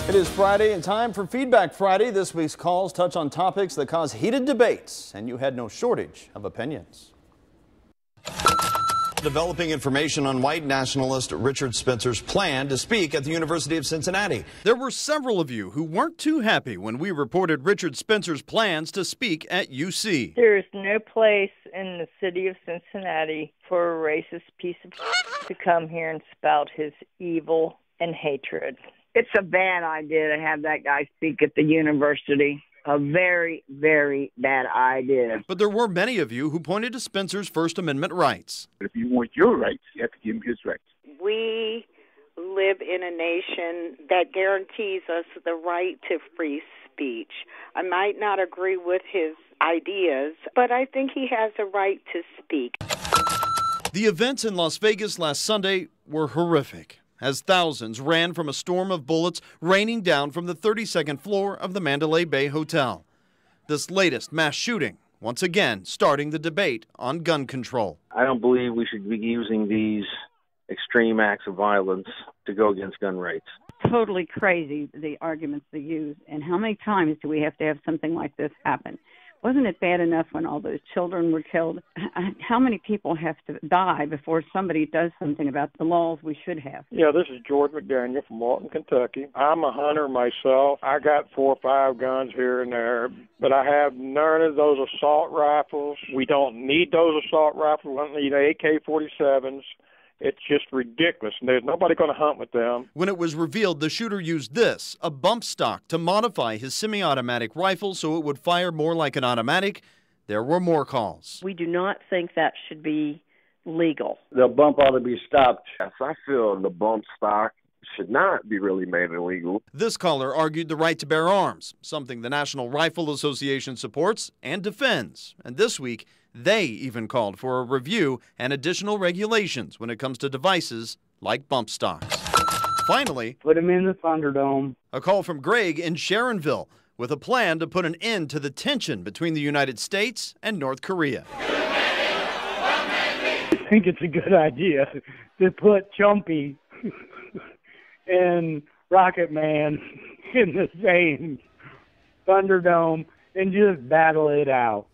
It is Friday and time for Feedback Friday. This week's calls touch on topics that cause heated debates, and you had no shortage of opinions. Developing information on white nationalist Richard Spencer's plan to speak at the University of Cincinnati. There were several of you who weren't too happy when we reported Richard Spencer's plans to speak at UC. There is no place in the city of Cincinnati for a racist piece of to come here and spout his evil and hatred. It's a bad idea to have that guy speak at the university. A very, very bad idea. But there were many of you who pointed to Spencer's First Amendment rights. If you want your rights, you have to give him his rights. We live in a nation that guarantees us the right to free speech. I might not agree with his ideas, but I think he has a right to speak. The events in Las Vegas last Sunday were horrific, as thousands ran from a storm of bullets raining down from the 32nd floor of the Mandalay Bay Hotel. This latest mass shooting, once again, starting the debate on gun control. I don't believe we should be using these extreme acts of violence to go against gun rights. Totally crazy, the arguments they use, and how many times do we have to have something like this happen? Wasn't it bad enough when all those children were killed? How many people have to die before somebody does something about the laws we should have? Yeah, this is George McDaniel from Walton, Kentucky. I'm a hunter myself. I got 4 or 5 guns here and there, but I have none of those assault rifles. We don't need those assault rifles. We don't need AK-47s. It's just ridiculous, and there's nobody going to hunt with them. When it was revealed the shooter used this, a bump stock, to modify his semi-automatic rifle so it would fire more like an automatic, there were more calls. We do not think that should be legal. The bump ought to be stopped. Yes, I feel the bump stock should not be really made illegal. This caller argued the right to bear arms, something the National Rifle Association supports and defends. And this week, they even called for a review and additional regulations when it comes to devices like bump stocks. Finally, put him in the Thunderdome. A call from Greg in Sharonville with a plan to put an end to the tension between the United States and North Korea. I think it's a good idea to put Chumpy and Rocket Man in the same Thunderdome and just battle it out.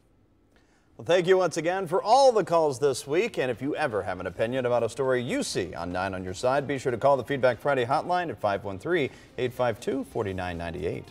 Well, thank you once again for all the calls this week. And if you ever have an opinion about a story you see on 9 on Your Side, be sure to call the Feedback Friday hotline at 513-852-4998.